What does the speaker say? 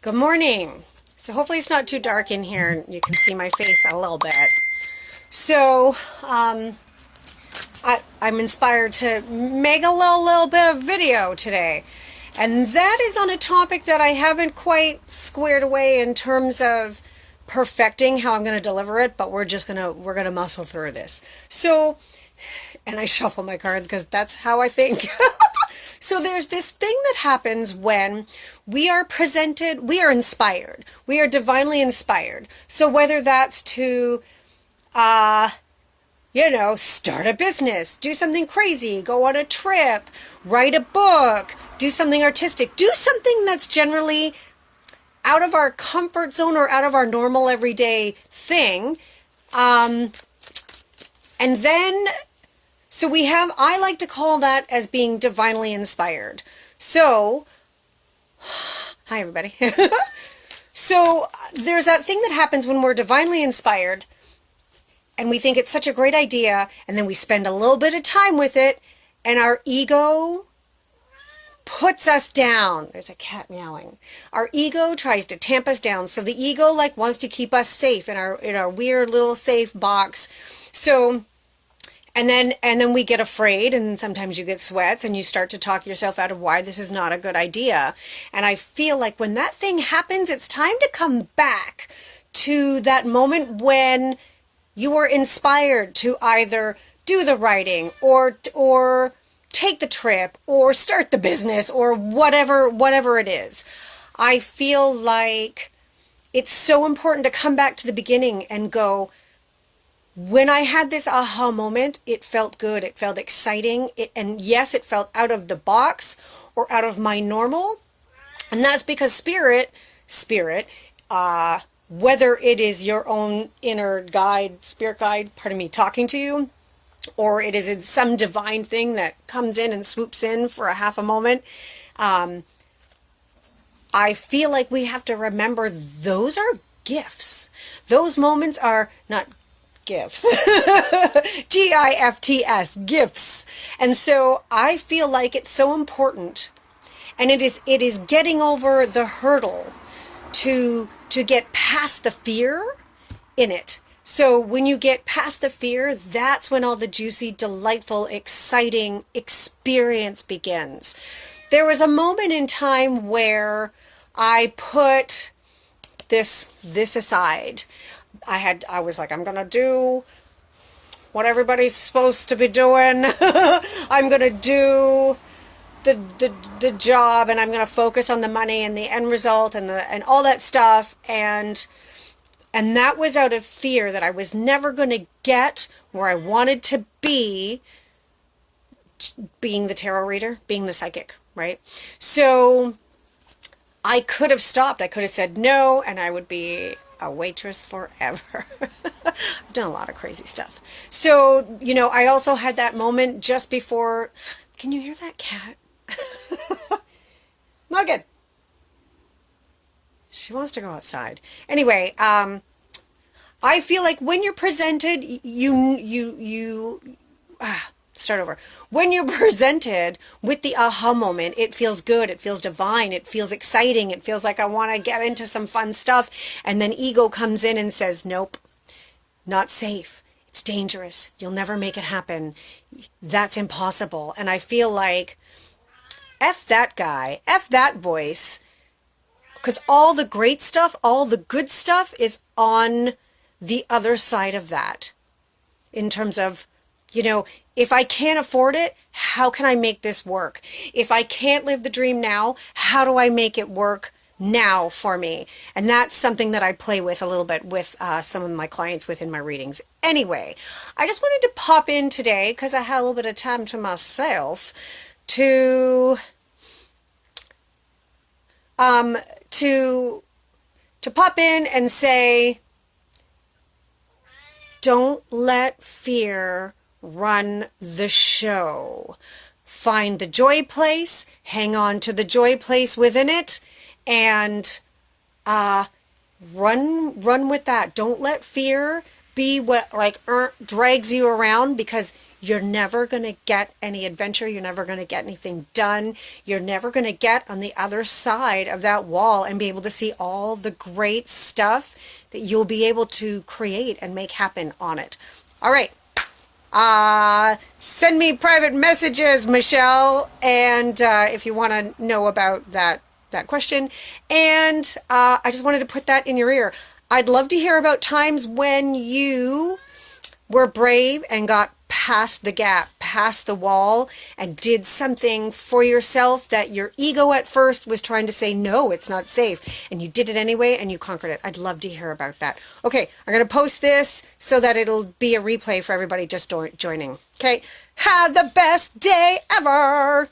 Good morning. So hopefully it's not too dark in here and you can see my face a little bit. So I'm inspired to make a little bit of video today. And that is on a topic that I haven't quite squared away in terms of perfecting how I'm going to deliver it, but we're going to muscle through this. So, and I shuffle my cards because that's how I think. So there's this thing that happens when we are inspired. We are divinely inspired. So whether that's to, start a business, do something crazy, go on a trip, write a book, do something artistic, do something that's generally out of our comfort zone or out of our normal everyday thing. And then so I like to call that as being divinely inspired. So, hi everybody. So there's that thing that happens when we're divinely inspired and we think it's such a great idea, and then we spend a little bit of time with it and our ego puts us down. There's a cat meowing. Our ego tries to tamp us down. So the ego wants to keep us safe in our weird little safe box. So And then we get afraid, and sometimes you get sweats and you start to talk yourself out of why this is not a good idea. And I feel like when that thing happens, it's time to come back to that moment when you were inspired to either do the writing or take the trip or start the business or whatever it is. I feel like it's so important to come back to the beginning and go, when I had this aha moment, it felt good. It felt exciting. And yes, it felt out of the box or out of my normal. And that's because spirit, whether it is your own inner guide, spirit guide, pardon me, talking to you, or it is some divine thing that comes in and swoops in for a half a moment, I feel like we have to remember those are gifts. Those moments are not gifts. GIFTS, gifts. And so I feel like it's so important, and it is getting over the hurdle to get past the fear in it. So when you get past the fear, that's when all the juicy, delightful, exciting experience begins. There was a moment in time where I put this aside. I was like, I'm going to do what everybody's supposed to be doing. I'm going to do the job, and I'm going to focus on the money and the end result and all that stuff. And that was out of fear that I was never going to get where I wanted to be, being the tarot reader, being the psychic, right? So I could have stopped. I could have said no, and I would be a waitress forever. I've done a lot of crazy stuff. So, I also had that moment just before. Can you hear that cat? Not good. She wants to go outside. Anyway, I feel like when you're presented, start over. When you're presented with the aha moment, it feels good, it feels divine, it feels exciting, it feels like I want to get into some fun stuff, and then ego comes in and says, nope, not safe, it's dangerous, you'll never make it happen, that's impossible. And I feel like, F that guy, F that voice, because all the great stuff, all the good stuff is on the other side of that, in terms of, if I can't afford it, how can I make this work? If I can't live the dream now, how do I make it work now for me? And that's something that I play with a little bit with some of my clients within my readings. Anyway, I just wanted to pop in today because I had a little bit of time to myself to pop in and say, don't let fear run the show. Find the joy place, hang on to the joy place within it, and run with that. Don't let fear be what drags you around, because you're never going to get any adventure. You're never going to get anything done. You're never going to get on the other side of that wall and be able to see all the great stuff that you'll be able to create and make happen on it. All right. Send me private messages, Michelle, and if you want to know about that question. And I just wanted to put that in your ear. I'd love to hear about times when you were brave and got past the gap, past the wall, and did something for yourself that your ego at first was trying to say, no, it's not safe. And you did it anyway and you conquered it. I'd love to hear about that. Okay, I'm going to post this so that it'll be a replay for everybody just joining. Okay, have the best day ever.